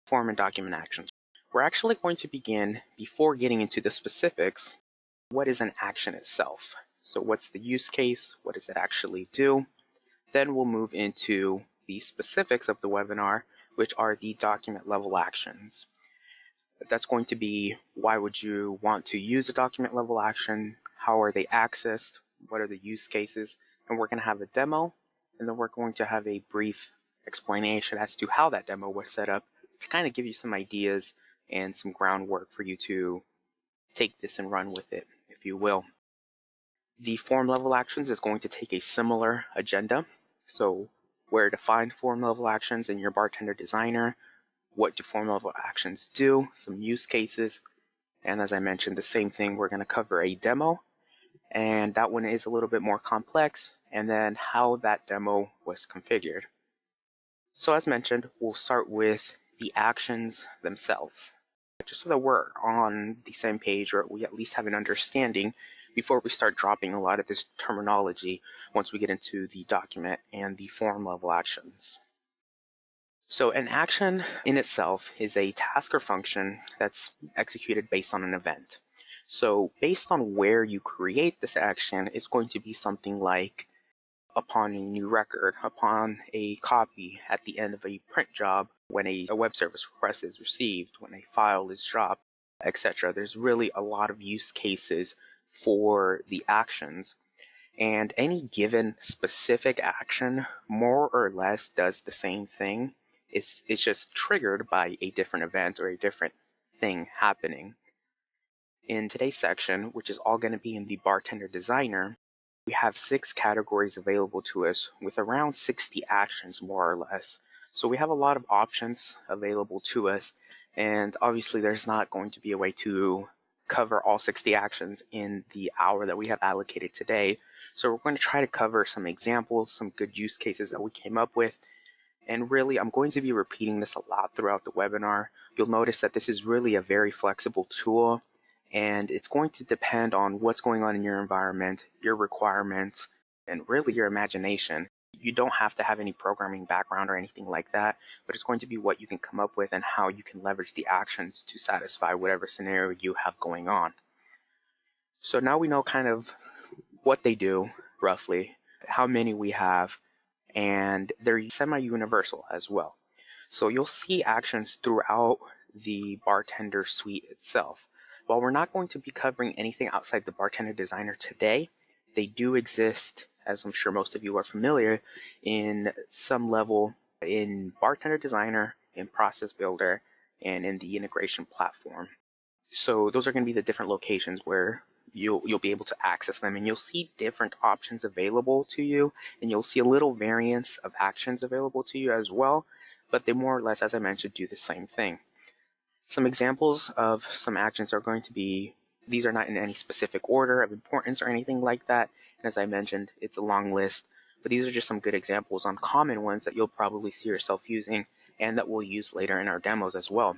form and document actions. We're actually going to begin, before getting into the specifics, what is an action itself? So what's the use case? What does it actually do? Then we'll move into the specifics of the webinar, which are the document level actions. That's going to be, why would you want to use a document level action? How are they accessed? What are the use cases? And we're going to have a demo, and then we're going to have a brief explanation as to how that demo was set up to kind of give you some ideas and some groundwork for you to take this and run with it, if you will. The form level actions is going to take a similar agenda. So where to find form level actions in your BarTender designer, what do form level actions do, some use cases, and as I mentioned, the same thing, we're going to cover a demo, and that one is a little bit more complex, and then how that demo was configured. So as mentioned, we'll start with the actions themselves, just so that we're on the same page, or we at least have an understanding before we start dropping a lot of this terminology once we get into the document and the form level actions. So an action in itself is a task or function that's executed based on an event. So based on where you create this action, it's going to be something like upon a new record, upon a copy at the end of a print job, when a web service request is received, when a file is dropped, etc. There's really a lot of use cases for the actions, and any given specific action more or less does the same thing. It's just triggered by a different event or a different thing happening. In today's section, which is all going to be in the BarTender designer, we have 6 categories available to us with around 60 actions more or less. So we have a lot of options available to us, and obviously there's not going to be a way to cover all 60 actions in the hour that we have allocated today. So we're going to try to cover some examples, some good use cases that we came up with. And really, I'm going to be repeating this a lot throughout the webinar. You'll notice that this is really a very flexible tool, and it's going to depend on what's going on in your environment, your requirements, and really your imagination. You don't have to have any programming background or anything like that, but it's going to be what you can come up with and how you can leverage the actions to satisfy whatever scenario you have going on. So now we know kind of what they do, roughly, how many we have, and they're semi-universal as well. So you'll see actions throughout the BarTender suite itself. While we're not going to be covering anything outside the BarTender designer today, they do exist, as I'm sure most of you are familiar, in some level in BarTender designer, in process builder, and in the integration platform. So those are going to be the different locations where you'll be able to access them, and you'll see different options available to you, and you'll see a little variance of actions available to you as well, but they more or less, as I mentioned, do the same thing. Some examples of some actions are going to be, these are not in any specific order of importance or anything like that, and as I mentioned, it's a long list, but these are just some good examples on common ones that you'll probably see yourself using and that we'll use later in our demos as well.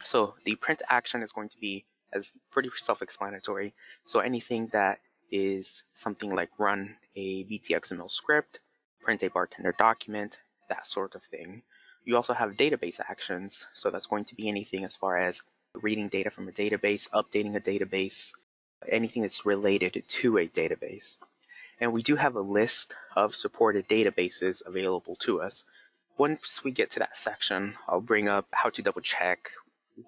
So the print action is going to be as pretty self-explanatory. So anything that is something like run a BTXML script, print a BarTender document, that sort of thing. You also have database actions. So that's going to be anything as far as reading data from a database, updating a database, anything that's related to a database. And we do have a list of supported databases available to us. Once we get to that section, I'll bring up how to double check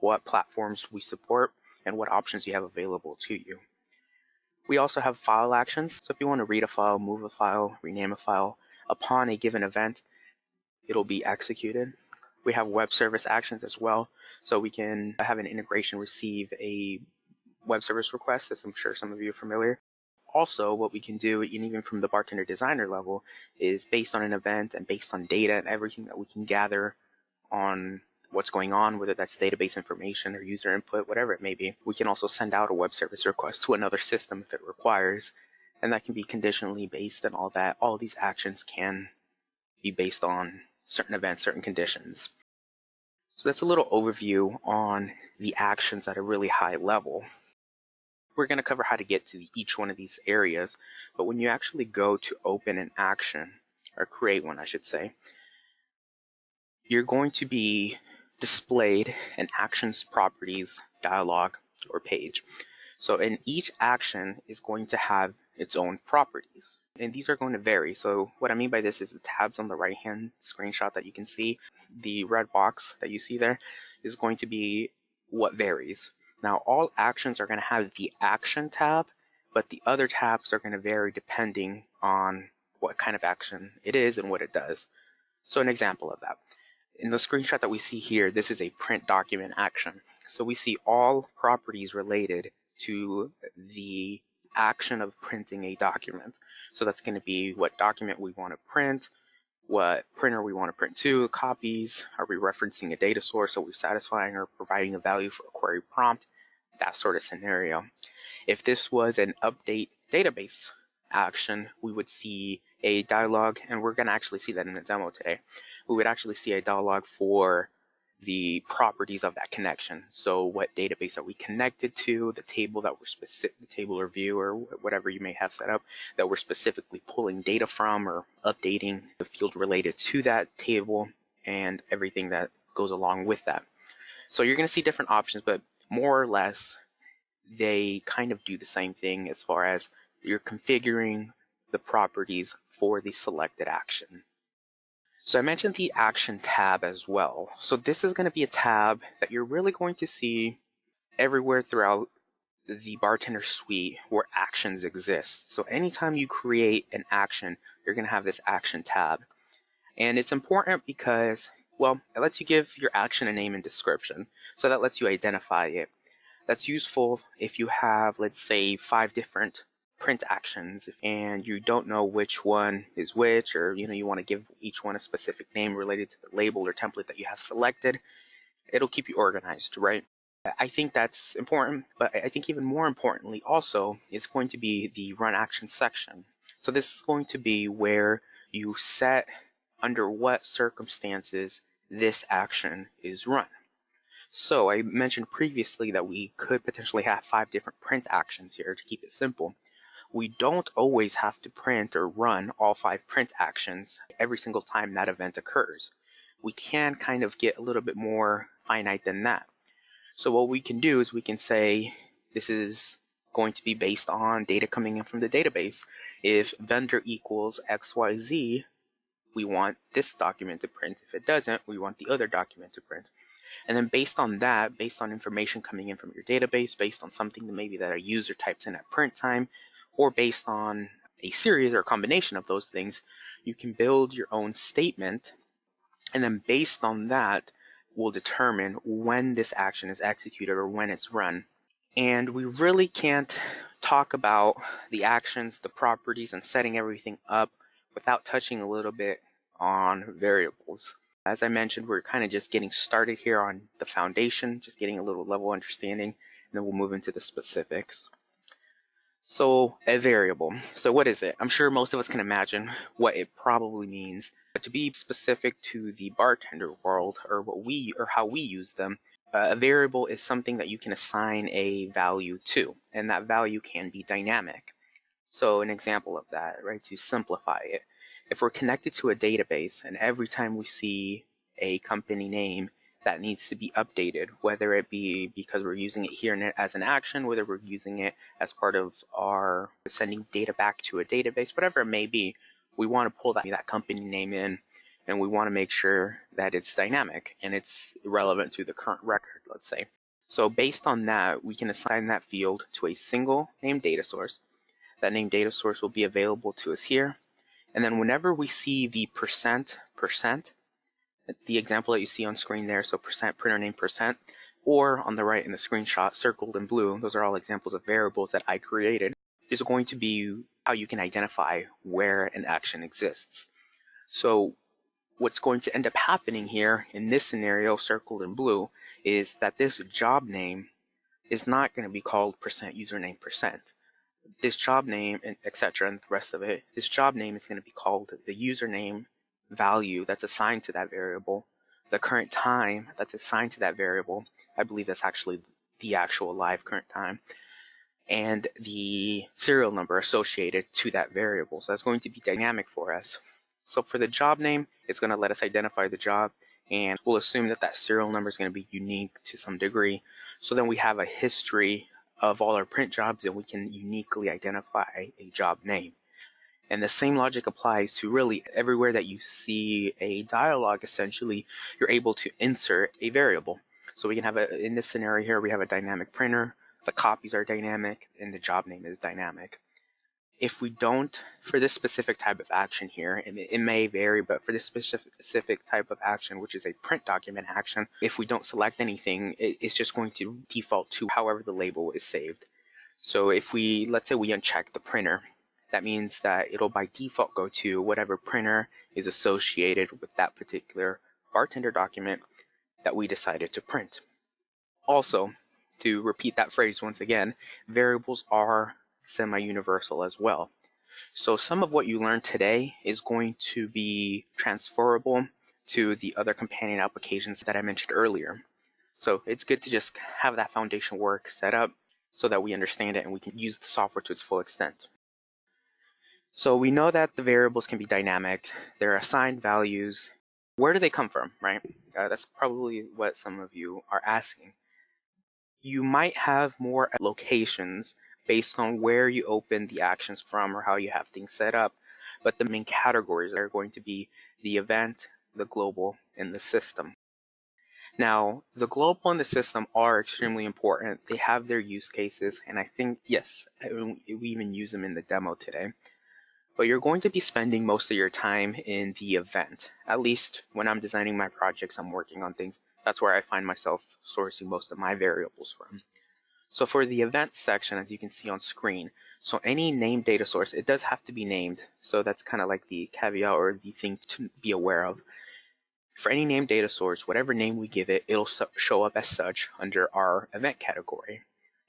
what platforms we support and what options you have available to you. We also have file actions. So if you want to read a file, move a file, rename a file, upon a given event, it'll be executed. We have web service actions as well. So we can have an integration receive a web service request, as I'm sure some of you are familiar. Also, what we can do, and even from the BarTender designer level, is based on an event and based on data and everything that we can gather on what's going on, whether that's database information or user input, whatever it may be. We can also send out a web service request to another system if it requires, and that can be conditionally based and all that. All of these actions can be based on certain events, certain conditions. So that's a little overview on the actions at a really high level. We're going to cover how to get to each one of these areas, but when you actually go to open an action, or create one, I should say, you're going to be displayed an action's properties dialog or page. So in each action is going to have its own properties, and these are going to vary. So what I mean by this is the tabs on the right hand screenshot that you can see, the red box that you see there is going to be what varies. Now all actions are going to have the action tab, but the other tabs are going to vary depending on what kind of action it is and what it does. So an example of that. In the screenshot that we see here, this is a print document action. So we see all properties related to the action of printing a document. So that's going to be what document we want to print, what printer we want to print to, copies, are we referencing a data source, are we satisfying or providing a value for a query prompt, that sort of scenario. If this was an update database action, we would see a dialog, and we're going to actually see that in the demo today. We would actually see a dialog for the properties of that connection. So what database are we connected to, the table that we're specific, the table or view or whatever you may have set up that we're specifically pulling data from, or updating the field related to that table and everything that goes along with that. So you're going to see different options, but more or less they kind of do the same thing as far as you're configuring the properties for the selected action. So I mentioned the action tab as well. So this is going to be a tab that you're really going to see everywhere throughout the BarTender suite where actions exist. So anytime you create an action, you're going to have this action tab. And it's important because, well, it lets you give your action a name and description. So that lets you identify it. That's useful if you have, let's say, 5 different print actions and you don't know which one is which, or you want to give each one a specific name related to the label or template that you have selected. It'll keep you organized, right? I think that's important, but I think even more importantly also is going to be the run action section. So this is going to be where you set under what circumstances this action is run. So I mentioned previously that we could potentially have 5 different print actions here to keep it simple. We don't always have to print or run all 5 print actions every single time that event occurs. We can kind of get a little bit more finite than that. So what we can do is we can say this is going to be based on data coming in from the database. If vendor equals XYZ, we want this document to print. If it doesn't, we want the other document to print. And then based on that, based on information coming in from your database, based on something that maybe that a user types in at print time, or based on a series or a combination of those things, you can build your own statement. And then based on that, will determine when this action is executed or when it's run. And we really can't talk about the actions, the properties, and setting everything up without touching a little bit on variables. As I mentioned, we're kind of just getting started here on the foundation, just getting a little level understanding, and then we'll move into the specifics. So a variable. So what is it? I'm sure most of us can imagine what it probably means. But to be specific to the BarTender world, or how we use them, a variable is something that you can assign a value to, and that value can be dynamic. So an example of that, right, to simplify it, if we're connected to a database and every time we see a company name that needs to be updated, whether it be because we're using it here as an action, whether we're using it as part of our sending data back to a database, whatever it may be, we want to pull that company name in, and we want to make sure that it's dynamic and it's relevant to the current record, let's say. So based on that, we can assign that field to a single named data source. That named data source will be available to us here. And then whenever we see the percent, the example that you see on screen there, so percent, printer name percent, or on the right in the screenshot, circled in blue, those are all examples of variables that I created, is going to be how you can identify where an action exists. So what's going to end up happening here in this scenario, circled in blue, is that this job name is not going to be called percent username percent. This job name, etc., and the rest of it, this job name is going to be called the username value that's assigned to that variable, the current time that's assigned to that variable. I believe that's actually the actual live current time, and the serial number associated to that variable. So that's going to be dynamic for us. So for the job name, it's going to let us identify the job. and we'll assume that that serial number is going to be unique to some degree. So then we have a history of all our print jobs, and we can uniquely identify a job name. And the same logic applies to really everywhere that you see a dialog. Essentially, you're able to insert a variable. So we can have in this scenario here, we have a dynamic printer, the copies are dynamic, and the job name is dynamic. If we don't, for this specific type of action here, it may vary, but for this specific type of action, which is a print document action, if we don't select anything, it's just going to default to however the label is saved. So if let's say we uncheck the printer, that means that it'll by default go to whatever printer is associated with that particular BarTender document that we decided to print. Also, to repeat that phrase once again, variables are semi-universal as well. So some of what you learned today is going to be transferable to the other companion applications that I mentioned earlier. So it's good to just have that foundation work set up so that we understand it and we can use the software to its full extent. So we know that the variables can be dynamic. They're assigned values. Where do they come from, right? That's probably what some of you are asking. You might have more locations based on where you open the actions from or how you have things set up, but the main categories are going to be the event, the global, and the system. Now, the global and the system are extremely important. They have their use cases, and I think, yes, we even use them in the demo today. But you're going to be spending most of your time in the event. At least when I'm designing my projects, I'm working on things. That's where I find myself sourcing most of my variables from. So for the event section, as you can see on screen, so any named data source, it does have to be named. So that's kind of like the caveat or the thing to be aware of. For any named data source, whatever name we give it, it'll show up as such under our event category.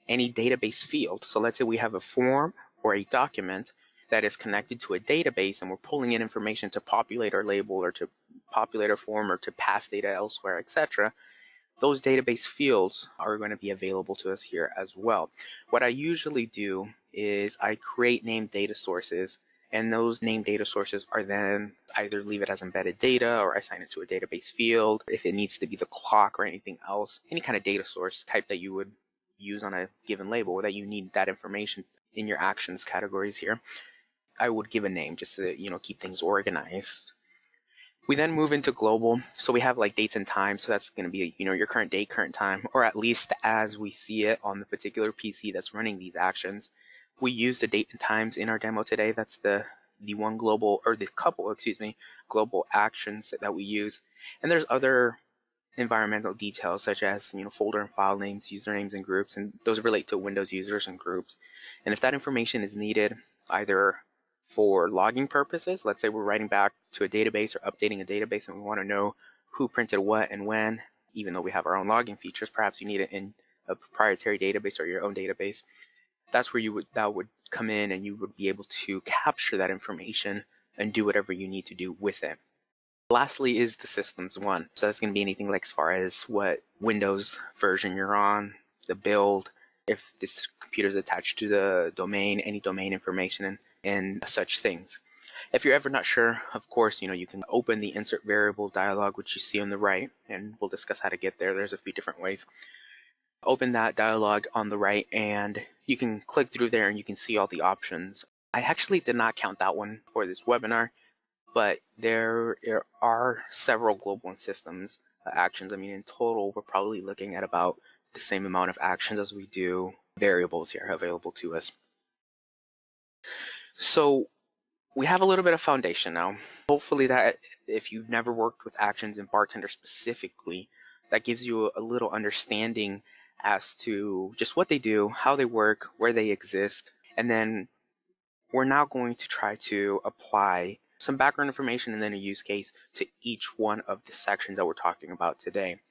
Any database field, so let's say we have a form or a document that is connected to a database and we're pulling in information to populate our label or to populate our form or to pass data elsewhere, etc. Those database fields are going to be available to us here as well. What I usually do is I create named data sources, and those named data sources are then either leave it as embedded data or assign it to a database field. If it needs to be the clock or anything else, any kind of data source type that you would use on a given label that you need that information in your actions categories here, I would give a name just to keep things organized. We then move into global. So we have like dates and times. So that's going to be your current date, current time, or at least as we see it on the particular PC that's running these actions. We use the date and times in our demo today. That's the one global, or the couple, global actions that we use. And there's other environmental details such as folder and file names, usernames, and groups, and those relate to Windows users and groups. And if that information is needed, either for logging purposes, let's say we're writing back to a database or updating a database and we want to know who printed what and when, even though we have our own logging features, perhaps you need it in a proprietary database or your own database. That's where that would come in, and you would be able to capture that information and do whatever you need to do with it. Lastly is the systems one. So that's going to be anything like as far as what Windows version you're on, the build, if this computer is attached to the domain, any domain information, and such things. If you're ever not sure, of course, you can open the insert variable dialog, which you see on the right, and we'll discuss how to get there. There's a few different ways. Open that dialog on the right, and you can click through there and you can see all the options. I actually did not count that one for this webinar, but there are several global and systems actions. I mean, in total, we're probably looking at about the same amount of actions as we do variables here available to us. So we have a little bit of foundation now. Hopefully that if you've never worked with actions in BarTender specifically, that gives you a little understanding as to just what they do, how they work, where they exist. And then we're now going to try to apply some background information and then a use case to each one of the sections that we're talking about today.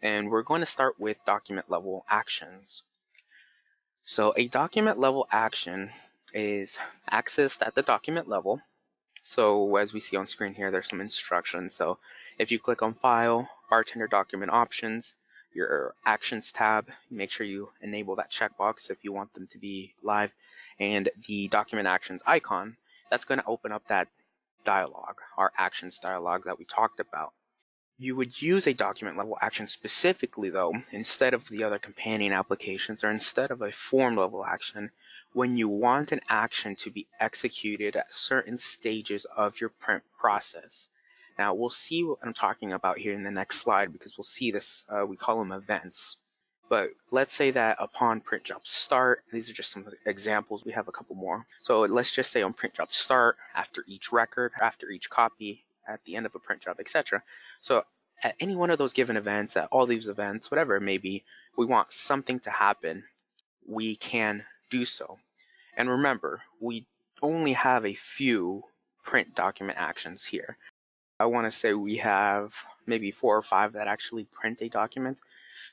And we're going to start with document level actions. So a document level action is accessed at the document level. So as we see on screen here, there's some instructions. So if you click on File, BarTender Document Options, your Actions tab, make sure you enable that checkbox if you want them to be live, and the Document Actions icon, that's going to open up that dialog, our Actions dialog that we talked about. You would use a document level action specifically, though, instead of the other companion applications or instead of a form level action, when you want an action to be executed at certain stages of your print process. Now, we'll see what I'm talking about here in the next slide because we'll see this, we call them events. But let's say that upon print job start, these are just some examples, we have a couple more. So let's just say on print job start, after each record, after each copy, at the end of a print job, etc. So at any one of those given events, at all these events, whatever it may be, we want something to happen, we can do so. And remember, we only have a few print document actions here. I want to say we have maybe 4 or 5 that actually print a document.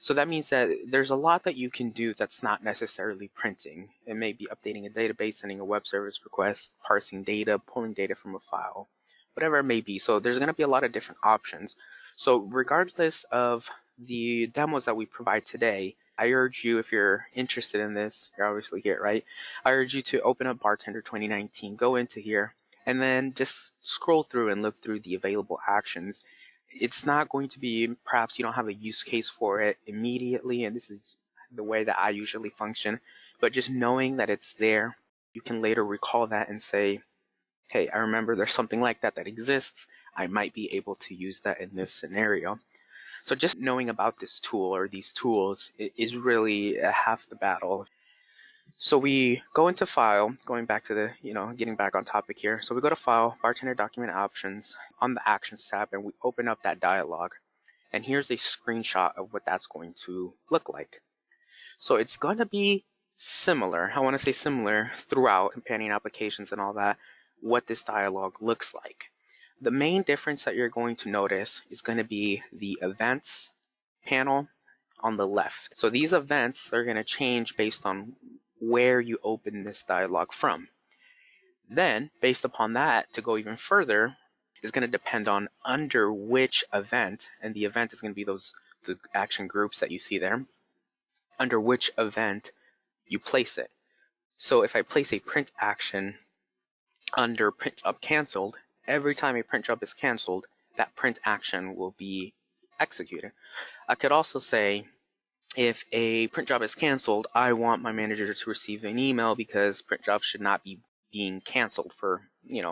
So that means that there's a lot that you can do that's not necessarily printing. It may be updating a database, sending a web service request, parsing data, pulling data from a file, whatever it may be. So there's going to be a lot of different options. So regardless of the demos that we provide today, I urge you, if you're interested in this, you're obviously here, right? I urge you to open up BarTender 2019, go into here, and then just scroll through and look through the available actions. It's not going to be, perhaps you don't have a use case for it immediately, and this is the way that I usually function, but just knowing that it's there, you can later recall that and say, hey, I remember there's something like that that exists. I might be able to use that in this scenario. So just knowing about this tool or these tools is really half the battle. So we go into File, going back to the, getting back on topic here. So we go to File, BarTender Document Options, on the Actions tab, and we open up that dialog. And here's a screenshot of what that's going to look like. So it's going to be similar. I want to say similar throughout companion applications and all that, what this dialog looks like. The main difference that you're going to notice is going to be the events panel on the left. So these events are going to change based on where you open this dialog from. Then, based upon that, to go even further, is going to depend on under which event, and the event is going to be the action groups that you see there, under which event you place it. So if I place a print action under print job canceled, every time a print job is canceled, that print action will be executed. I could also say, if a print job is canceled, I want my manager to receive an email because print jobs should not be being canceled for,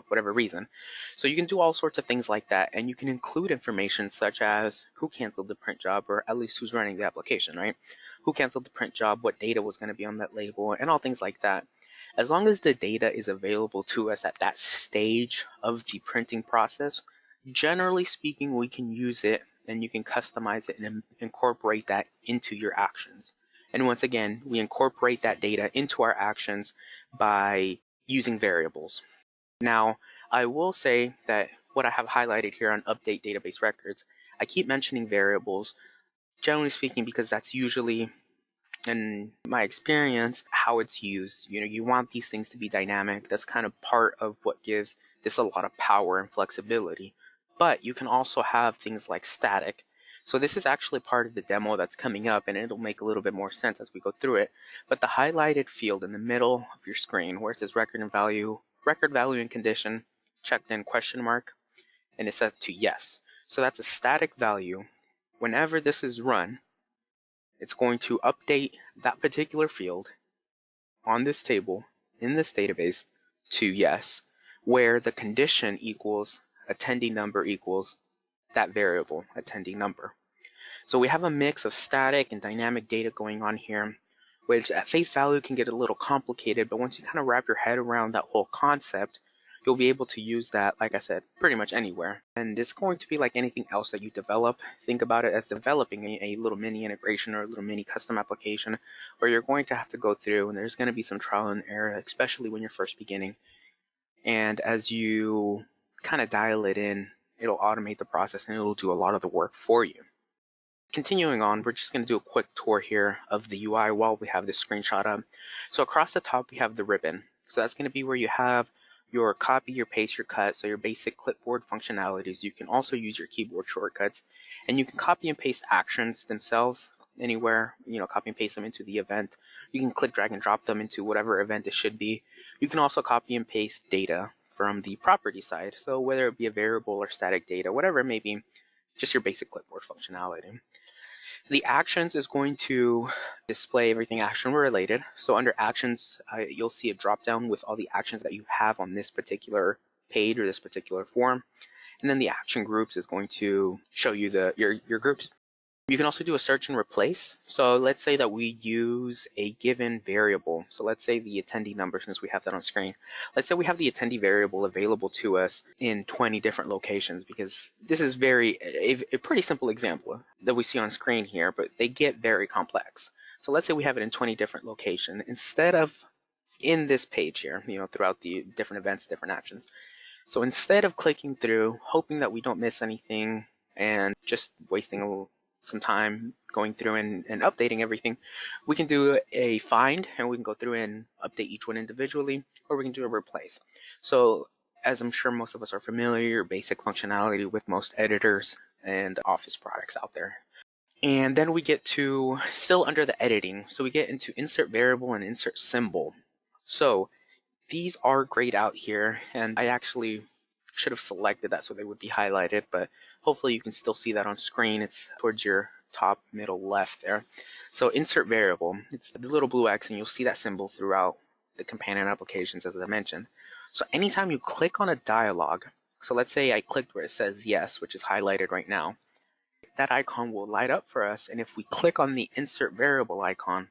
whatever reason. So you can do all sorts of things like that, and you can include information such as who canceled the print job, or at least who's running the application, right? Who canceled the print job, what data was going to be on that label, and all things like that. As long as the data is available to us at that stage of the printing process, generally speaking, we can use it and you can customize it and incorporate that into your actions. And once again, we incorporate that data into our actions by using variables. Now, I will say that what I have highlighted here on update database records, I keep mentioning variables, generally speaking, because that's usually, in my experience, how it's used. You want these things to be dynamic. That's kind of part of what gives this a lot of power and flexibility. But you can also have things like static. So this is actually part of the demo that's coming up, and it'll make a little bit more sense as we go through it. But the highlighted field in the middle of your screen where it says record value and condition, checked in question mark, and it's set to yes. So that's a static value. Whenever this is run, it's going to update that particular field on this table in this database to yes, where the condition equals attendee number equals that variable attendee number. So we have a mix of static and dynamic data going on here, which at face value can get a little complicated, but once you kind of wrap your head around that whole concept, you'll be able to use that, like I said, pretty much anywhere. And it's going to be like anything else that you develop. Think about it as developing a little mini integration or a little mini custom application where you're going to have to go through and there's going to be some trial and error, especially when you're first beginning. And as you kind of dial it in, it'll automate the process and it'll do a lot of the work for you. Continuing on, we're just going to do a quick tour here of the UI while we have this screenshot up. So across the top, we have the ribbon. So that's going to be where you have your copy, your paste, your cut, so your basic clipboard functionalities. You can also use your keyboard shortcuts, and you can copy and paste actions themselves anywhere, copy and paste them into the event. You can click, drag, and drop them into whatever event it should be. You can also copy and paste data from the property side. So whether it be a variable or static data, whatever it may be, just your basic clipboard functionality. The actions is going to display everything action related. So under actions, you'll see a drop down with all the actions that you have on this particular page or this particular form. And then the action groups is going to show you your groups. You can also do a search and replace. So let's say that we use a given variable. So let's say the attendee number, since we have that on screen. Let's say we have the attendee variable available to us in 20 different locations, because this is a pretty simple example that we see on screen here, but they get very complex. So let's say we have it in 20 different locations. Instead of in this page here, throughout the different events, different actions. So instead of clicking through, hoping that we don't miss anything and just wasting some time going through and updating everything, we can do a find and we can go through and update each one individually, or we can do a replace. So as I'm sure most of us are familiar, basic functionality with most editors and Office products out there. And then we get to still under the editing. So we get into insert variable and insert symbol. So these are grayed out here, and I actually should have selected that so they would be highlighted, but hopefully you can still see that on screen. It's towards your top middle left there. So insert variable, it's the little blue X, and you'll see that symbol throughout the companion applications as I mentioned. So anytime you click on a dialog, so let's say I clicked where it says yes, which is highlighted right now, that icon will light up for us, and if we click on the insert variable icon,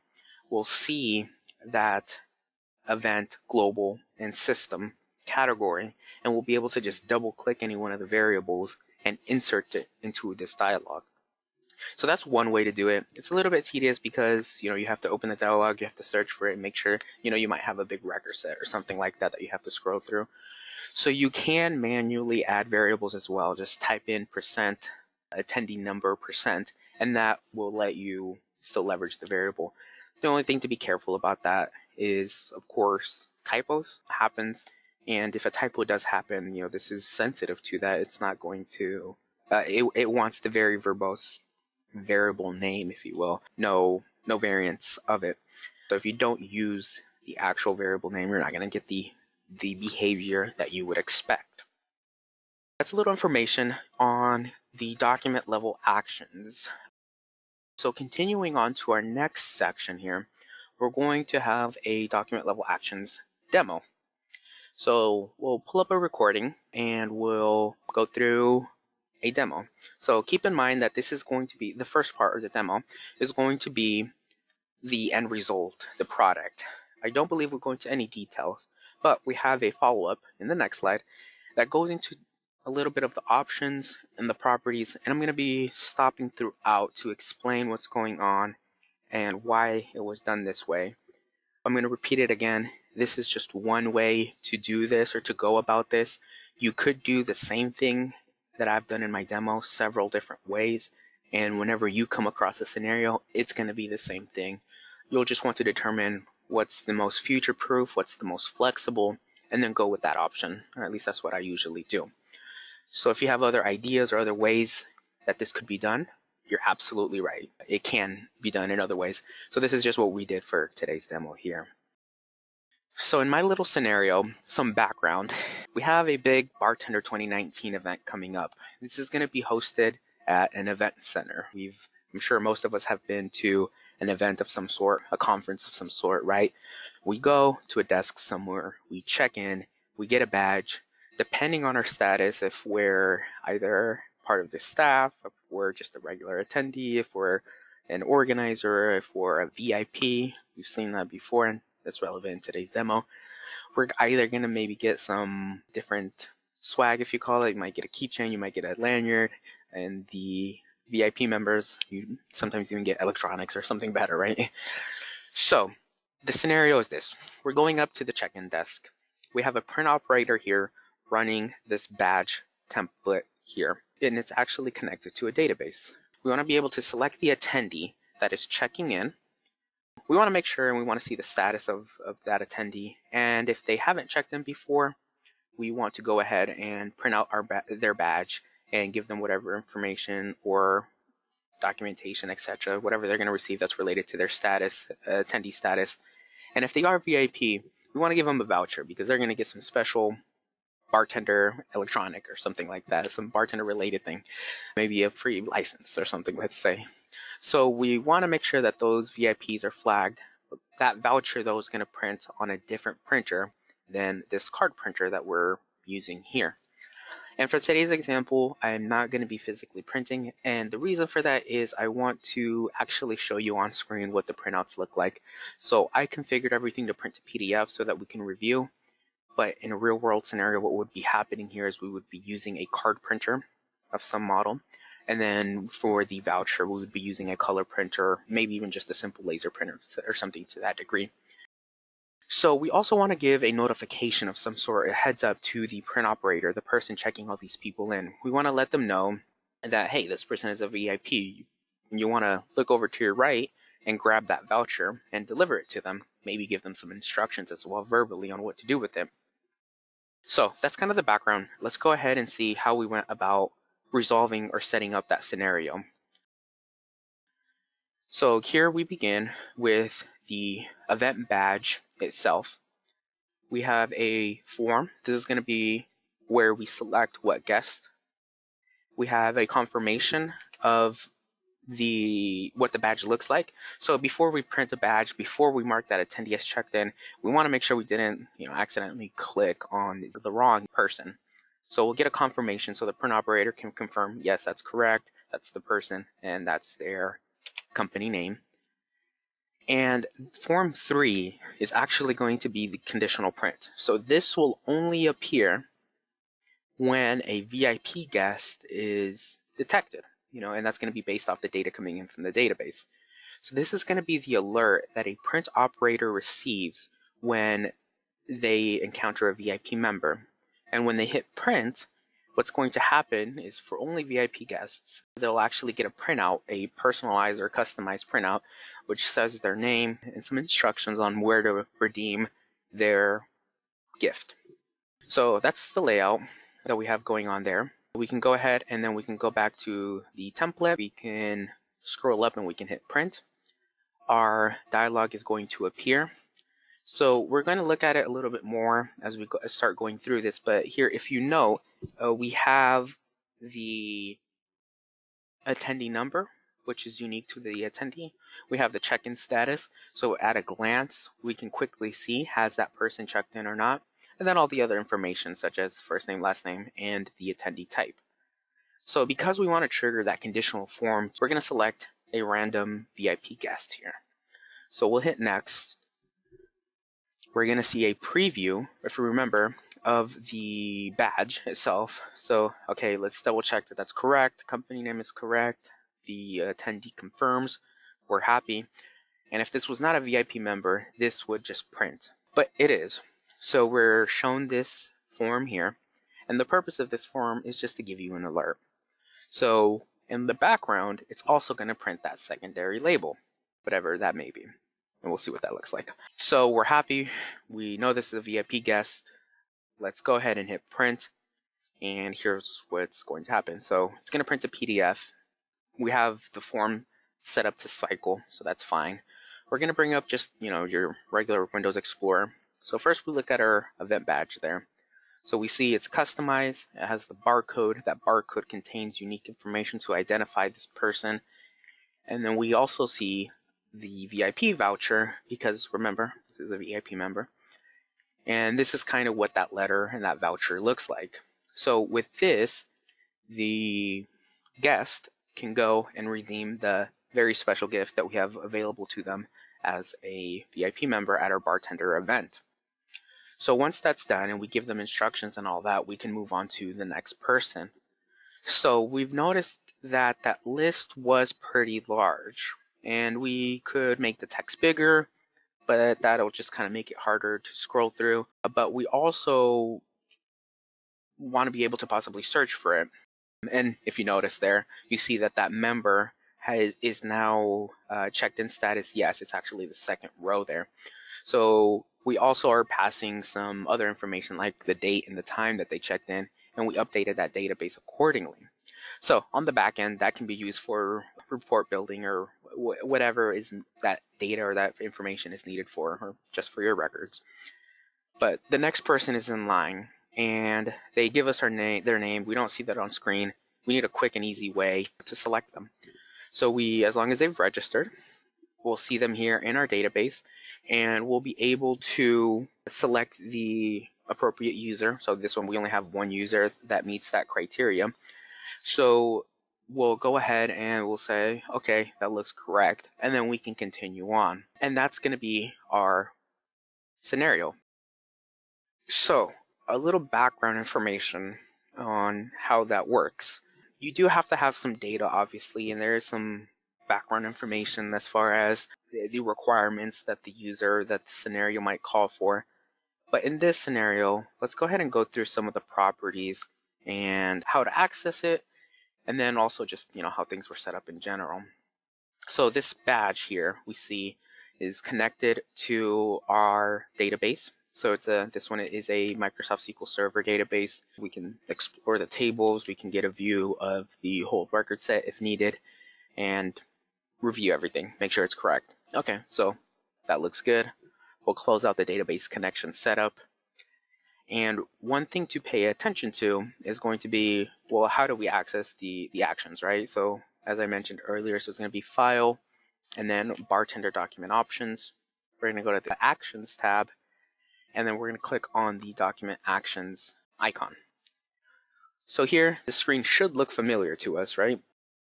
we'll see that event, global, and system category, and we'll be able to just double click any one of the variables and insert it into this dialog. So that's one way to do it. It's a little bit tedious because you have to open the dialog, you have to search for it and make sure you might have a big record set or something like that you have to scroll through. So you can manually add variables as well. Just type in percent attendee number percent, and that will let you still leverage the variable. The only thing to be careful about that is, of course, typos happens, and if a typo does happen, this is sensitive to that. It's not going to, it wants the very verbose variable name, if you will, no variants of it. So if you don't use the actual variable name, you're not going to get the behavior that you would expect. That's a little information on the document level actions. So continuing on to our next section here, we're going to have a document level actions demo. So we'll pull up a recording and we'll go through a demo. So keep in mind that this is going to be the first part of the demo is going to be the end result, the product. I don't believe we'll go into any details, but we have a follow-up in the next slide that goes into a little bit of the options and the properties, and I'm going to be stopping throughout to explain what's going on and why it was done this way. I'm going to repeat it again. This is just one way to do this or to go about this. You could do the same thing that I've done in my demo several different ways, and whenever you come across a scenario, it's going to be the same thing. You'll just want to determine what's the most future-proof, what's the most flexible, and then go with that option, or at least that's what I usually do. So if you have other ideas or other ways that this could be done, you're absolutely right. It can be done in other ways. So this is just what we did for today's demo here. So in my little scenario, some background, we have a big BarTender 2019 event coming up. This is going to be hosted at an event center. I'm sure most of us have been to an event of some sort, a conference of some sort, right? We go to a desk somewhere, we check in, we get a badge. Depending on our status, if we're either part of the staff, if we're just a regular attendee, if we're an organizer, if we're a VIP, we've seen that before and that's relevant in today's demo. We're either going to maybe get some different swag, if you call it. You might get a keychain, you might get a lanyard, and the VIP members, you sometimes even get electronics or something better, right? So the scenario is this. We're going up to the check-in desk. We have a print operator here running this badge template here, and it's actually connected to a database. We want to be able to select the attendee that is checking in. We want to make sure and we want to see the status of that attendee, and if they haven't checked in before, we want to go ahead and print out their badge and give them whatever information or documentation, etc., whatever they're going to receive that's related to their status, attendee status. And if they are VIP, we want to give them a voucher because they're going to get some special BarTender electronic or something like that, some bartender related thing, maybe a free license or something, let's say. So we want to make sure that those VIPs are flagged. That voucher though is going to print on a different printer than this card printer that we're using here. And for today's example, I'm not going to be physically printing, and the reason for that is I want to actually show you on screen what the printouts look like. So I configured everything to print to PDF so that we can review, but in a real world scenario, what would be happening here is we would be using a card printer of some model, and then for the voucher, we would be using a color printer, maybe even just a simple laser printer or something to that degree. So we also want to give a notification of some sort, a heads up to the print operator, the person checking all these people in. We want to let them know that, hey, this person is a VIP. You want to look over to your right and grab that voucher and deliver it to them. Maybe give them some instructions as well verbally on what to do with it. So that's kind of the background. Let's go ahead and see how we went about resolving or setting up that scenario. So here we begin with the event badge itself. We have a form. This is going to be where we select what guest. We have a confirmation of what the badge looks like. So before we print a badge, before we mark that attendee as checked in, we want to make sure we didn't, accidentally click on the wrong person. So we'll get a confirmation so the print operator can confirm, yes, that's correct, that's the person, and that's their company name. And form 3 is actually going to be the conditional print. So this will only appear when a VIP guest is detected, and that's going to be based off the data coming in from the database. So this is going to be the alert that a print operator receives when they encounter a VIP member. And when they hit print, what's going to happen is for only VIP guests, they'll actually get a printout, a personalized or customized printout, which says their name and some instructions on where to redeem their gift. So that's the layout that we have going on there. We can go ahead and then we can go back to the template. We can scroll up and we can hit print. Our dialog is going to appear. So we're going to look at it a little bit more as we start going through this, but here, if you note, we have the attendee number, which is unique to the attendee. We have the check-in status, so at a glance, we can quickly see has that person checked in or not, and then all the other information such as first name, last name, and the attendee type. So because we want to trigger that conditional form, we're going to select a random VIP guest here. So we'll hit next. We're going to see a preview, if you remember, of the badge itself. So, okay, let's double check that that's correct. The company name is correct. The attendee confirms. We're happy. And if this was not a VIP member, this would just print. But it is. So we're shown this form here. And the purpose of this form is just to give you an alert. So in the background, it's also going to print that secondary label, whatever that may be. And we'll see what that looks like. So we're happy. We know this is a VIP guest. Let's go ahead and hit print. And here's what's going to happen. So it's going to print a PDF. We have the form set up to cycle, so that's fine. We're going to bring up just, your regular Windows Explorer. So first we look at our event badge there. So we see it's customized. It has the barcode. That barcode contains unique information to identify this person. And then we also see the VIP voucher because remember, this is a VIP member. And this is kind of what that letter and that voucher looks like. So with this, the guest can go and redeem the very special gift that we have available to them as a VIP member at our BarTender event. So once that's done and we give them instructions and all that, we can move on to the next person. So we've noticed that that list was pretty large and we could make the text bigger, but that'll just kind of make it harder to scroll through. But we also want to be able to possibly search for it. And if you notice there, you see that that member is now checked in status. Yes, it's actually the second row there. So we also are passing some other information like the date and the time that they checked in, and we updated that database accordingly. So on the back end, that can be used for report building or whatever is that data or that information is needed for, or just for your records. But the next person is in line, and they give us their name. We don't see that on screen. We need a quick and easy way to select them. So as long as they've registered, we'll see them here in our database, and we'll be able to select the appropriate user. So this one, we only have one user that meets that criteria. So we'll go ahead and we'll say, okay, that looks correct, and then we can continue on. And that's going to be our scenario. So a little background information on how that works. You do have to have some data, obviously, and there is some background information as far as the requirements that the scenario might call for. But in this scenario, let's go ahead and go through some of the properties and how to access it, and then also just how things were set up in general. So this badge here we see is connected to our database. So this one is a Microsoft SQL Server database. We can explore the tables, we can get a view of the whole record set if needed, and review everything, make sure it's correct. Okay, so that looks good. We'll close out the database connection setup. And one thing to pay attention to is going to be, well, how do we access the actions, right? So as I mentioned earlier, so it's going to be File, and then BarTender Document Options. We're going to go to the Actions tab, and then we're going to click on the Document Actions icon. So here, the screen should look familiar to us, right?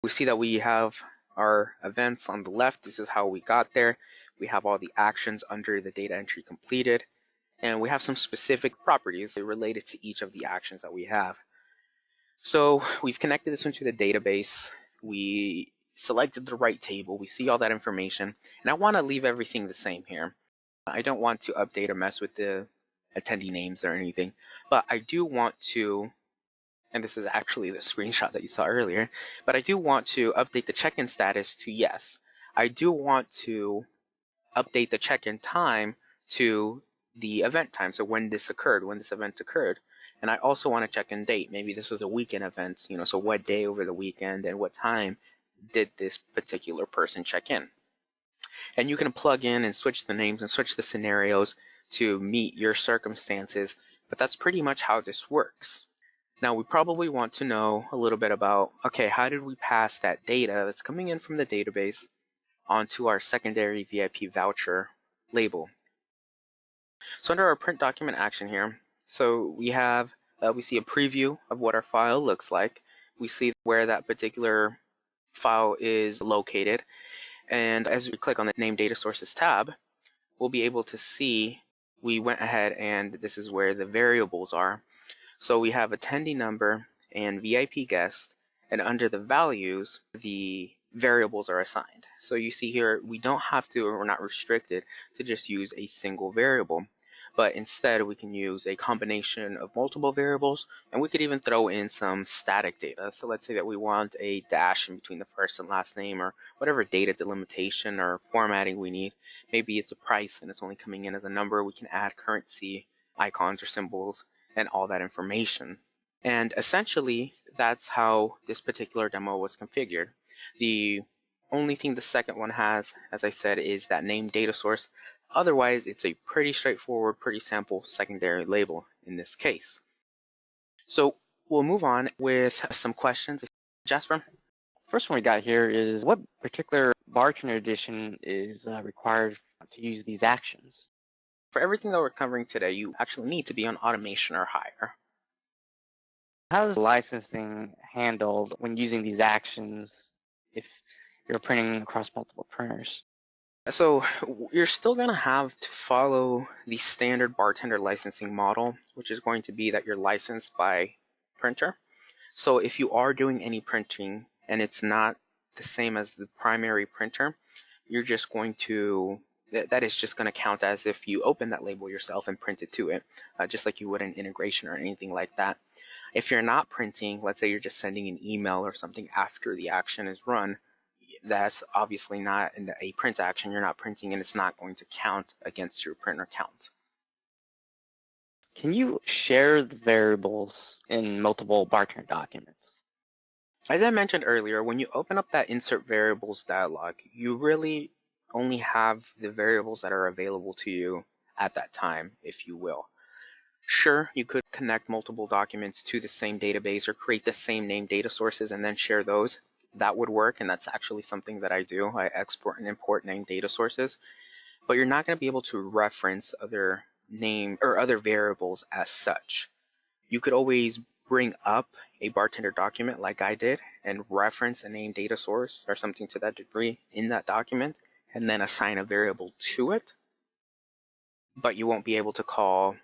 We see that we have our events on the left. This is how we got there. We have all the actions under the data entry completed, and we have some specific properties related to each of the actions that we have. So we've connected this into the database. We selected the right table. We see all that information, and I want to leave everything the same here. I don't want to update or mess with the attendee names or anything, but I do want to, and this is actually the screenshot that you saw earlier, but I do want to update the check-in status to yes. I do want to update the check-in time to the event time, so when this event occurred. And I also want to check in date. Maybe this was a weekend event, so what day over the weekend and what time did this particular person check in? And you can plug in and switch the names and switch the scenarios to meet your circumstances, but that's pretty much how this works. Now we probably want to know a little bit about, okay, how did we pass that data that's coming in from the database onto our secondary VIP voucher label? So under our print document action here, so we see a preview of what our file looks like. We see where that particular file is located. And as we click on the Name Data Sources tab, we'll be able to see we went ahead and this is where the variables are. So we have attendee number and VIP guest, and under the values, the variables are assigned. So you see here, we don't have to, or we're not restricted to just use a single variable, but instead we can use a combination of multiple variables, and we could even throw in some static data. So let's say that we want a dash in between the first and last name, or whatever data delimitation or formatting we need. Maybe it's a price and it's only coming in as a number. We can add currency icons or symbols and all that information. And essentially, that's how this particular demo was configured. The only thing the second one has, as I said, is that name data source. Otherwise, it's a pretty straightforward, pretty simple secondary label in this case. So we'll move on with some questions. Jasper? First one we got here is what particular BarTender edition is required to use these actions? For everything that we're covering today, you actually need to be on automation or higher. How is licensing handled when using these actions if you're printing across multiple printers? So you're still going to have to follow the standard BarTender licensing model, which is going to be that you're licensed by printer. So if you are doing any printing and it's not the same as the primary printer, you're just going to, that is just going to count as if you open that label yourself and print it to it, just like you would an integration or anything like that. If you're not printing, let's say you're just sending an email or something after the action is run, that's obviously not a print action. You're not printing, and it's not going to count against your printer count. Can you share the variables in multiple BarTender documents? As I mentioned earlier, when you open up that Insert Variables dialog, you really only have the variables that are available to you at that time, if you will. Sure, you could connect multiple documents to the same database or create the same name data sources and then share those. That would work, and that's actually something that I do. I export and import named data sources, but you're not going to be able to reference other name or other variables as such. You could always bring up a BarTender document like I did and reference a named data source or something to that degree in that document and then assign a variable to it, but you won't be able to call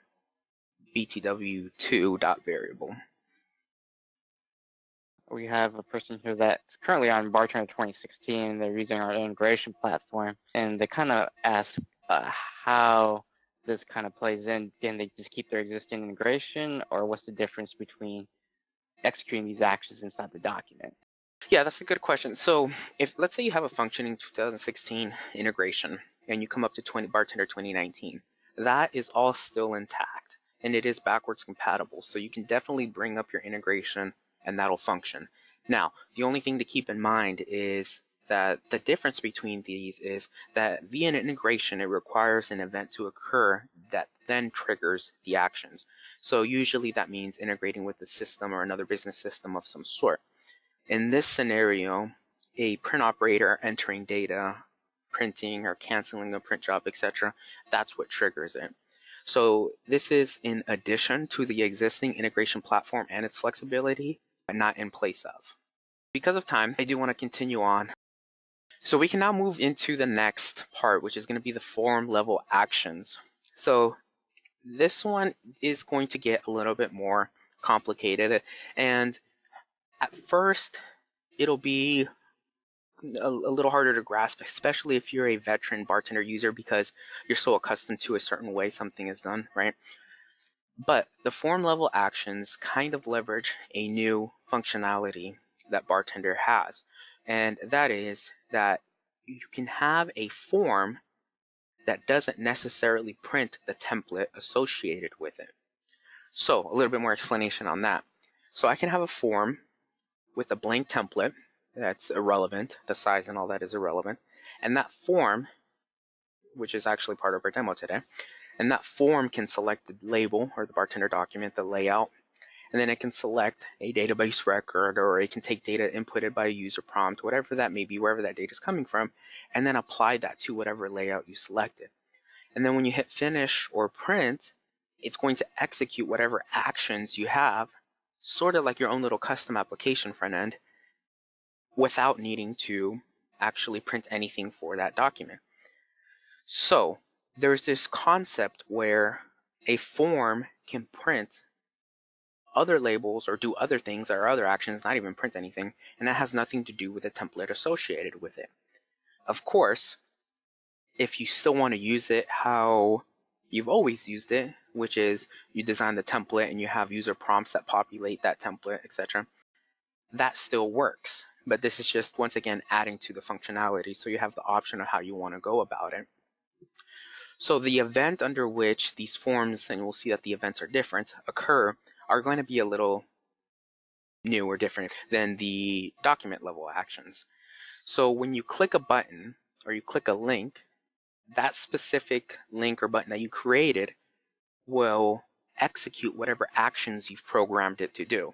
btw2.variable. We have a person here that's currently on BarTender 2016. They're using our integration platform, and they kind of ask how this kind of plays in. Can they just keep their existing integration, or what's the difference between executing these actions inside the document? Yeah, that's a good question. So if let's say you have a functioning 2016 integration and you come up to BarTender 2019, that is all still intact and it is backwards compatible. So you can definitely bring up your integration and that'll function. Now, the only thing to keep in mind is that the difference between these is that via an integration, it requires an event to occur that then triggers the actions. So usually that means integrating with the system or another business system of some sort. In this scenario, a print operator entering data, printing or canceling a print job, etc., that's what triggers it. So this is in addition to the existing integration platform and its flexibility, but not in place of. Because of time, I do want to continue on. So we can now move into the next part, which is going to be the form level actions. So this one is going to get a little bit more complicated, and at first it'll be a little harder to grasp, especially if you're a veteran BarTender user because you're so accustomed to a certain way something is done, right? But the form level actions kind of leverage a new functionality that BarTender has, and that is that you can have a form that doesn't necessarily print the template associated with it. So a little bit more explanation on that. So I can have a form with a blank template that's irrelevant, the size and all that is irrelevant, and that form, which is actually part of our demo today, and that form can select the label or the BarTender document, the layout, and then it can select a database record, or it can take data inputted by a user prompt, whatever that may be, wherever that data is coming from, and then apply that to whatever layout you selected. And then when you hit finish or print, it's going to execute whatever actions you have, sort of like your own little custom application front end, without needing to actually print anything for that document. So there's this concept where a form can print other labels or do other things or other actions, not even print anything, and that has nothing to do with the template associated with it. Of course, if you still want to use it how you've always used it, which is you design the template and you have user prompts that populate that template, etc., that still works. But this is just, once again, adding to the functionality, so you have the option of how you want to go about it. So the event under which these forms, and we'll see that the events are different, occur are going to be a little new or different than the document level actions. So when you click a button or you click a link, that specific link or button that you created will execute whatever actions you've programmed it to do.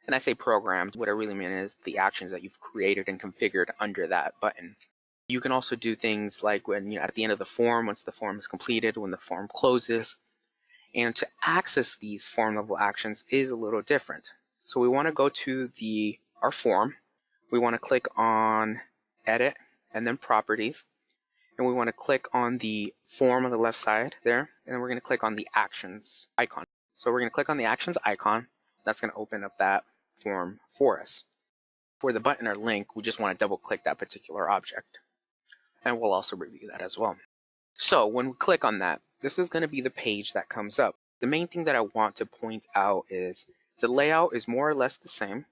And I say programmed, what I really mean is the actions that you've created and configured under that button. You can also do things like when at the end of the form, once the form is completed, when the form closes. And to access these form level actions is a little different. So we want to go to our form. We want to click on Edit and then Properties. And we want to click on the form on the left side there. And then we're going to click on the Actions icon. So we're going to click on the Actions icon. That's going to open up that form for us. For the button or link, we just want to double click that particular object. And we'll also review that as well. So when we click on that, this is going to be the page that comes up. The main thing that I want to point out is the layout is more or less the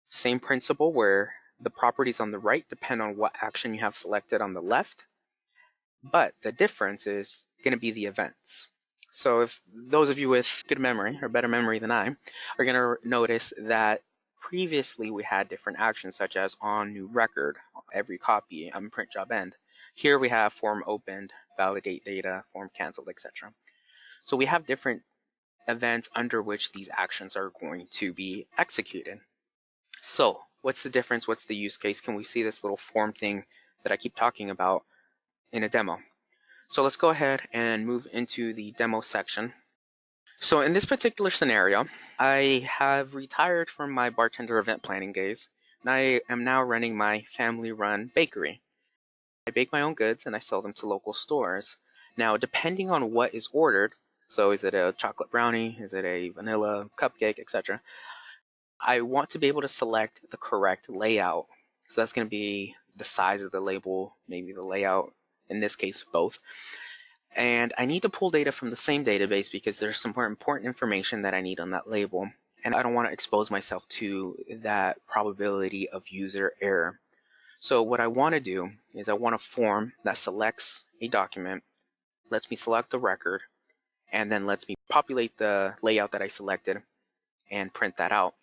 same principle where the properties on the right depend on what action you have selected on the left, but the difference is going to be the events. So if those of you with good memory or better memory than I are going to notice that previously we had different actions such as on new record, every copy, print job end. Here we have form opened, validate data, form canceled, etc. So we have different event under which these actions are going to be executed. So what's the difference? What's the use case? Can we see this little form thing that I keep talking about in a demo? So let's go ahead and move into the demo section. So in this particular scenario, I have retired from my bartender event planning days, and I am now running my family-run bakery. I bake my own goods and I sell them to local stores. Now, depending on what is ordered, so is it a chocolate brownie, is it a vanilla cupcake, etc., I want to be able to select the correct layout. So that's going to be the size of the label, maybe the layout, in this case, both. And I need to pull data from the same database because there's some more important information that I need on that label. And I don't want to expose myself to that probability of user error. So what I want to do is I want a form that selects a document, lets me select the record, and then lets me populate the layout that I selected and print that out.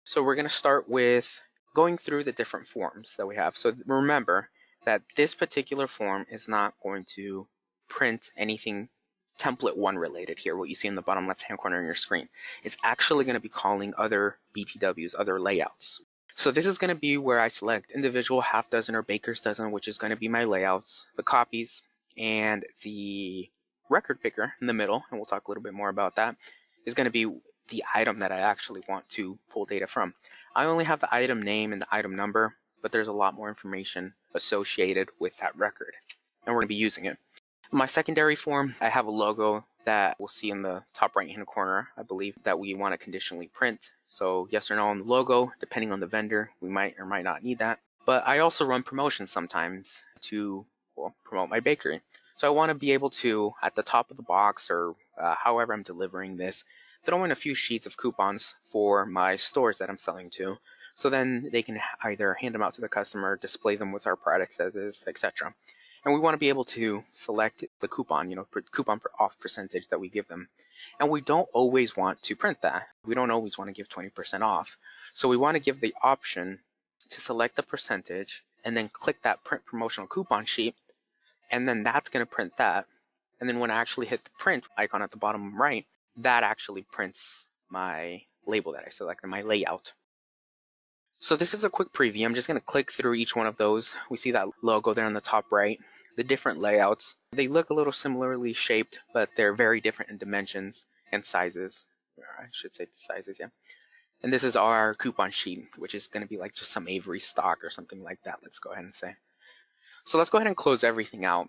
So we're going to start with going through the different forms that we have. So remember that this particular form is not going to print anything template one related here, what you see in the bottom left-hand corner of your screen. It's actually going to be calling other BTWs, other layouts. So this is going to be where I select individual, half dozen, or baker's dozen, which is going to be my layouts, the copies, and the record picker in the middle, and we'll talk a little bit more about that, is going to be the item that I actually want to pull data from. I only have the item name and the item number, but there's a lot more information associated with that record, and we're going to be using it. In my secondary form, I have a logo that we'll see in the top right-hand corner, I believe, that we want to conditionally print. So yes or no on the logo, depending on the vendor, we might or might not need that. But I also run promotions sometimes to promote my bakery. So I want to be able to, at the top of the box or however I'm delivering this, throw in a few sheets of coupons for my stores that I'm selling to. So then they can either hand them out to the customer, display them with our products as is, etc. And we want to be able to select the coupon, coupon for off percentage that we give them. And we don't always want to print that. We don't always want to give 20% off. So we want to give the option to select the percentage and then click that print promotional coupon sheet. And then that's going to print that. And then when I actually hit the print icon at the bottom right, that actually prints my label that I selected, my layout. So this is a quick preview. I'm just going to click through each one of those. We see that logo there on the top right, the different layouts. They look a little similarly shaped, but they're very different in dimensions and sizes. I should say sizes, yeah. And this is our coupon sheet, which is going to be like just some Avery stock or something like that, let's go ahead and say. So let's go ahead and close everything out.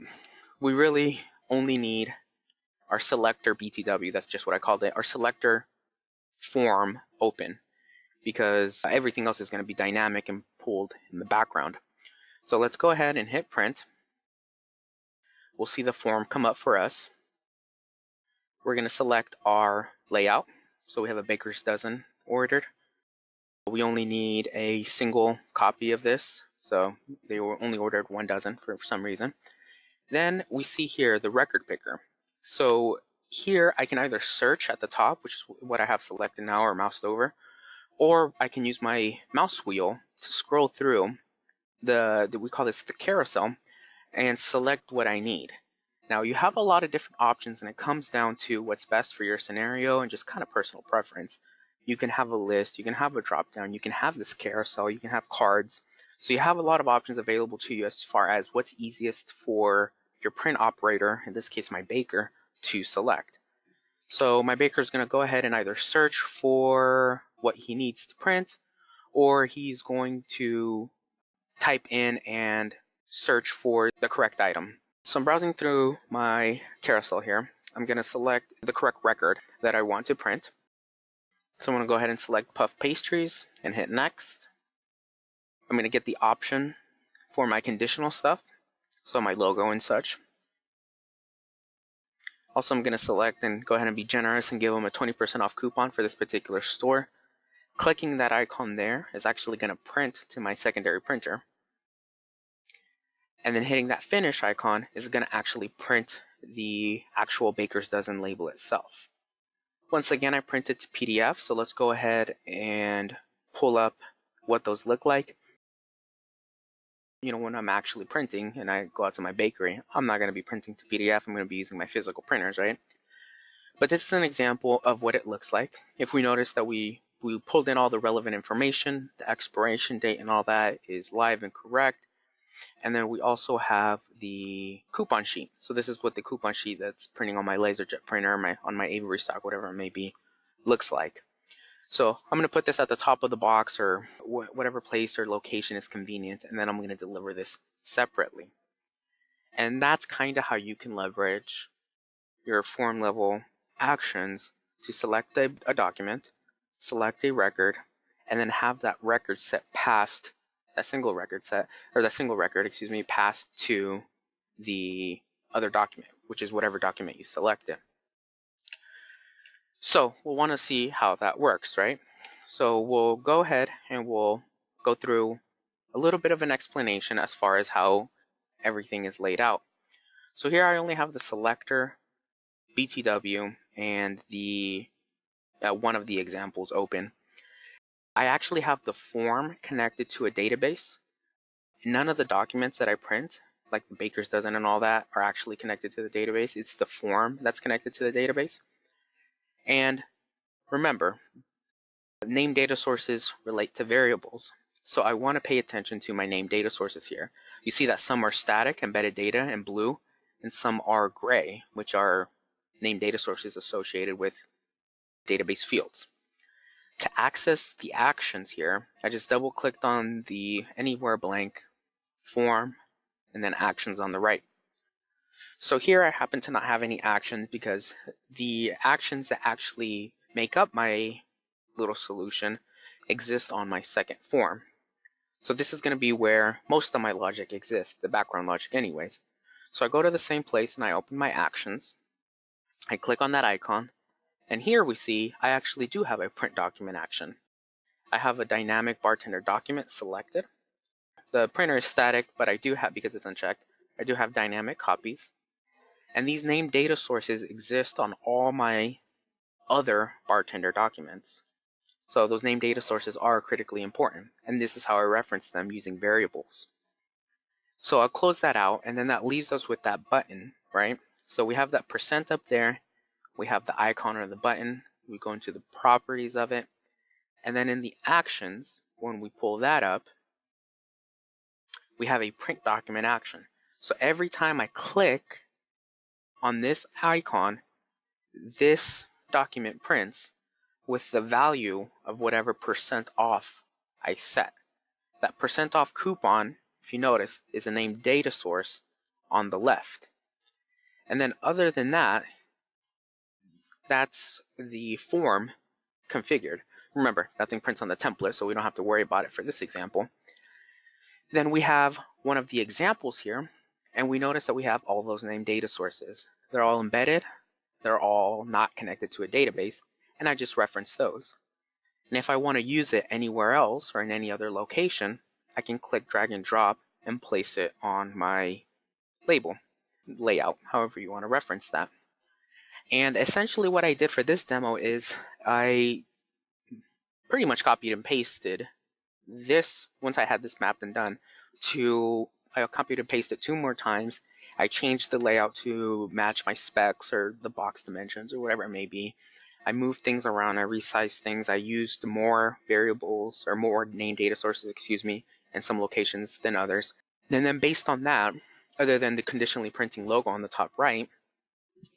We really only need our selector BTW, that's just what I called it, our selector form open, because everything else is going to be dynamic and pulled in the background. So let's go ahead and hit print. We'll see the form come up for us. We're going to select our layout. So we have a baker's dozen ordered. We only need a single copy of this. So they were only ordered 1 dozen for some reason. Then we see here the record picker. So here I can either search at the top, which is what I have selected now or moused over, or I can use my mouse wheel to scroll through we call this the carousel, and select what I need. Now you have a lot of different options, and it comes down to what's best for your scenario and just kind of personal preference. You can have a list, you can have a drop down, you can have this carousel, you can have cards. So you have a lot of options available to you as far as what's easiest for your print operator, in this case my baker, to select. So my baker is going to go ahead and either search for what he needs to print, or he's going to type in and search for the correct item. So I'm browsing through my carousel here. I'm going to select the correct record that I want to print. So I'm going to go ahead and select puff pastries and hit next. I'm going to get the option for my conditional stuff, so my logo and such. Also, I'm going to select and go ahead and be generous and give them a 20% off coupon for this particular store. Clicking that icon there is actually going to print to my secondary printer. And then hitting that finish icon is going to actually print the actual baker's dozen label itself. Once again, I printed to PDF, so let's go ahead and pull up what those look like. When I'm actually printing and I go out to my bakery, I'm not going to be printing to PDF. I'm going to be using my physical printers, right? But this is an example of what it looks like. If we notice that we pulled in all the relevant information, the expiration date and all that is live and correct. And then we also have the coupon sheet. So this is what the coupon sheet that's printing on my LaserJet printer, on my Avery stock, whatever it may be, looks like. So I'm going to put this at the top of the box or whatever place or location is convenient, and then I'm going to deliver this separately. And that's kind of how you can leverage your form level actions to select a document, select a record, and then have that record set past that single record passed to the other document, which is whatever document you selected. So we'll want to see how that works, right? So we'll go ahead and we'll go through a little bit of an explanation as far as how everything is laid out. So here I only have the selector, BTW, and the one of the examples open. I actually have the form connected to a database. None of the documents that I print, like the baker's dozen and all that, are actually connected to the database. It's the form that's connected to the database. And remember, named data sources relate to variables. So I want to pay attention to my named data sources here. You see that some are static, embedded data in blue, and some are gray, which are named data sources associated with database fields. To access the actions here, I just double clicked on the anywhere blank form and then actions on the right. So here I happen to not have any actions because the actions that actually make up my little solution exist on my second form. So this is going to be where most of my logic exists, the background logic anyways. So I go to the same place and I open my actions. I click on that icon, and here we see I actually do have a print document action. I have a dynamic BarTender document selected. The printer is static, but I do have, because it's unchecked, I do have dynamic copies. And these named data sources exist on all my other BarTender documents. So those named data sources are critically important, and this is how I reference them using variables. So I'll close that out, and then that leaves us with that button, right? So we have that percent up there, we have the icon or the button, we go into the properties of it, and then in the actions, when we pull that up, we have a print document action. So every time I click on this icon, this document prints with the value of whatever percent off I set. That percent off coupon, if you notice, is a named data source on the left. And then other than that, that's the form configured. Remember, nothing prints on the template, so we don't have to worry about it for this example. Then we have one of the examples here, and we notice that we have all those named data sources. They're all embedded, they're all not connected to a database, and I just referenced those. And if I want to use it anywhere else or in any other location, I can click drag and drop and place it on my label, layout, however you want to reference that. And essentially what I did for this demo is I pretty much copied and pasted this, once I had this mapped and done, I copied and pasted 2 more times. I changed the layout to match my specs or the box dimensions or whatever it may be. I moved things around, I resized things, I used more variables or more named data sources, in some locations than others. And then based on that, other than the conditionally printing logo on the top right,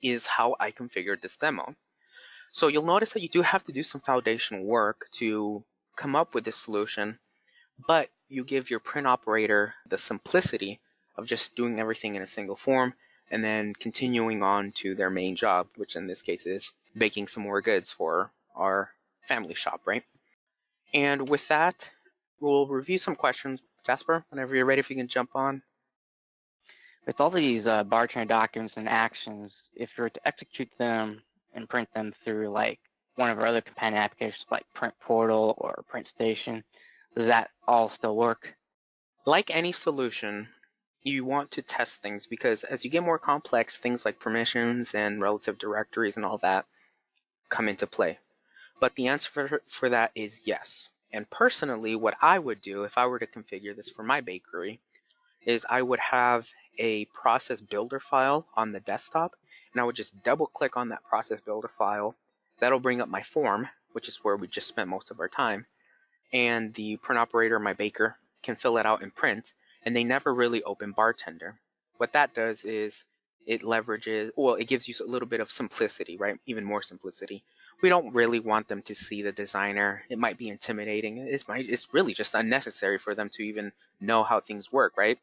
is how I configured this demo. So you'll notice that you do have to do some foundational work to come up with this solution, but you give your print operator the simplicity of just doing everything in a single form and then continuing on to their main job, which in this case is baking some more goods for our family shop, right? And with that, we'll review some questions. Jasper, whenever you're ready, if you can jump on. With all these BarTender documents and actions, if you were to execute them and print them through like one of our other companion applications like Print Portal or Print Station, does that all still work? Like any solution, you want to test things because as you get more complex, things like permissions and relative directories and all that come into play. But the answer for that is yes. And personally, what I would do if I were to configure this for my bakery is I would have a process builder file on the desktop, and and I would just double click on that process builder file. That'll bring up my form, which is where we just spent most of our time, and the print operator, my baker, can fill it out and print, and they never really open BarTender. What that does is it leverages, well, it gives you a little bit of simplicity, right? Even more simplicity. We don't really want them to see the designer. It might be intimidating. It's really just unnecessary for them to even know how things work, right?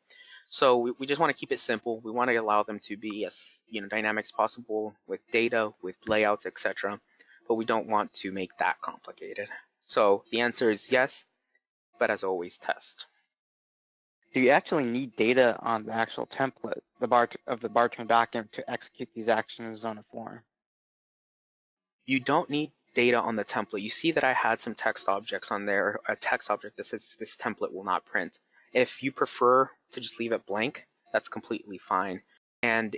So we just want to keep it simple. We want to allow them to be as dynamic as possible with data, with layouts, etc. But we don't want to make that complicated. So the answer is yes, but as always, test. Do you actually need data on the actual template, the BarTender document, to execute these actions on a form? You don't need data on the template. You see that I had some text objects on there, a text object that says this template will not print. If you prefer to just leave it blank, that's completely fine. And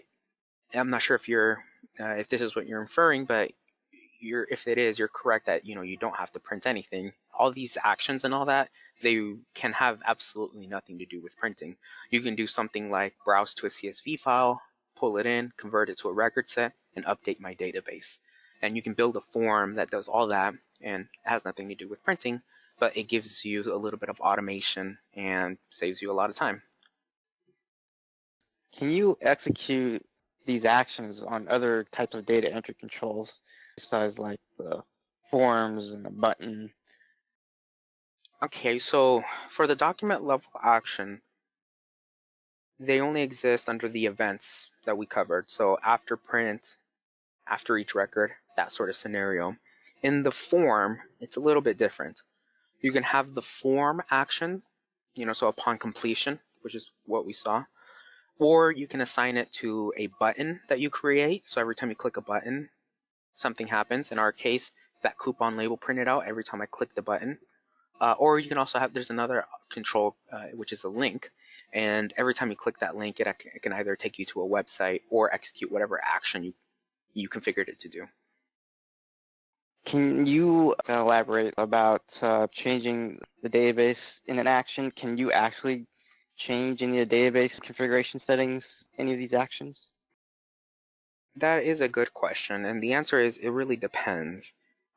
I'm not sure if this is what you're inferring, but if it is, you're correct that you don't have to print anything. All these actions and all that, they can have absolutely nothing to do with printing. You can do something like browse to a CSV file, pull it in, convert it to a record set, and update my database. And you can build a form that does all that, and it has nothing to do with printing, but it gives you a little bit of automation and saves you a lot of time. Can you execute these actions on other types of data entry controls, besides like the forms and the button? Okay, so for the document level action, they only exist under the events that we covered. So after print, after each record, that sort of scenario. In the form, it's a little bit different. You can have the form action, so upon completion, which is what we saw, or you can assign it to a button that you create. So every time you click a button, something happens. In our case, that coupon label printed out every time I click the button. Or you can also there's another control, which is a link. And every time you click that link, it can either take you to a website or execute whatever action you configured it to do. Can you elaborate about changing the database in an action? Can you actually change any of the database configuration settings, any of these actions? That is a good question, and the answer is it really depends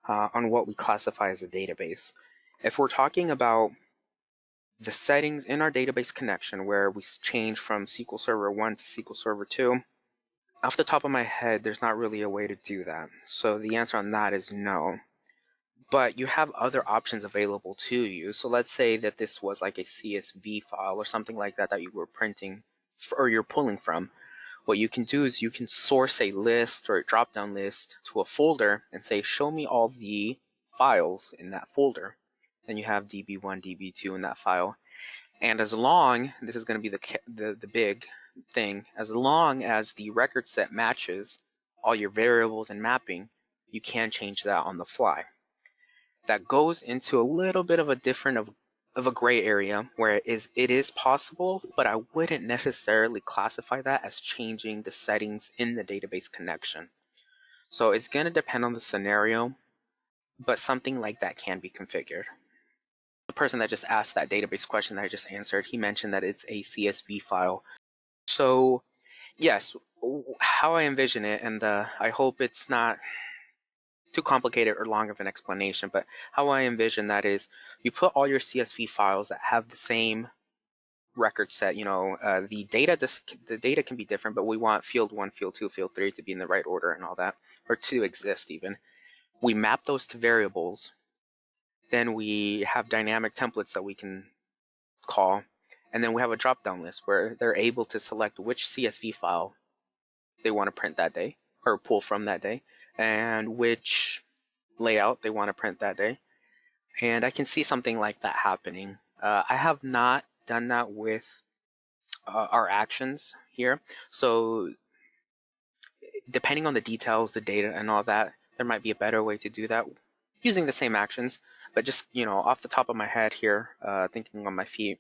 on what we classify as a database. If we're talking about the settings in our database connection where we change from SQL Server 1 to SQL Server 2, off the top of my head, there's not really a way to do that. So the answer on that is no. But you have other options available to you. So let's say that this was like a CSV file or something like that that you were printing or you're pulling from. What you can do is you can source a list or a drop-down list to a folder and say, show me all the files in that folder. And you have DB1, DB2 in that file. And as long, this is going to be the big thing, as long as the record set matches all your variables and mapping, you can change that on the fly. That goes into a little bit of a different of a gray area where it is possible, but I wouldn't necessarily classify that as changing the settings in the database connection. So it's going to depend on the scenario, but something like that can be configured. The person that just asked that database question that I just answered, he mentioned that it's a CSV file. So yes, how I envision it, and I hope it's not too complicated or long of an explanation, but how I envision that is you put all your CSV files that have the same record set. The data can be different, but we want field 1, field 2, field 3 to be in the right order and all that, or to exist even. We map those to variables. Then we have dynamic templates that we can call, and then we have a drop-down list where they're able to select which CSV file they want to print that day or pull from that day, and which layout they want to print that day. And I can see something like that happening. I have not done that with our actions here. So depending on the details, the data and all that, there might be a better way to do that using the same actions. But just, off the top of my head here, thinking on my feet,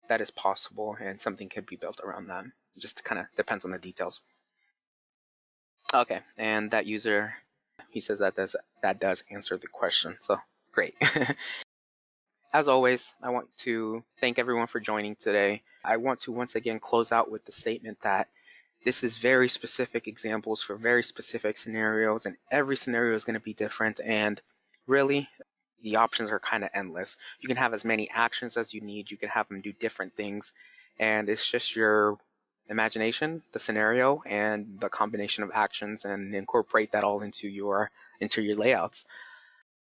that is possible and something could be built around that. It just kind of depends on the details. Okay, and that user, he says that does answer the question. So great. As always, I want to thank everyone for joining today. I want to once again close out with the statement that This is very specific examples for very specific scenarios, and every scenario is going to be different, and really the options are kind of endless. You can have as many actions as you need. You can have them do different things, and it's just your imagination, the scenario, and the combination of actions, and incorporate that all into your layouts.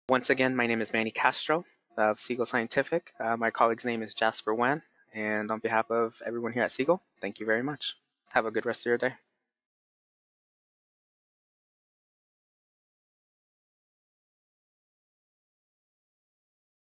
Once again, my name is Manny Castro of Siegel Scientific. My colleague's name is Jasper Wen, and on behalf of everyone here at Siegel, thank you very much. Have a good rest of your day.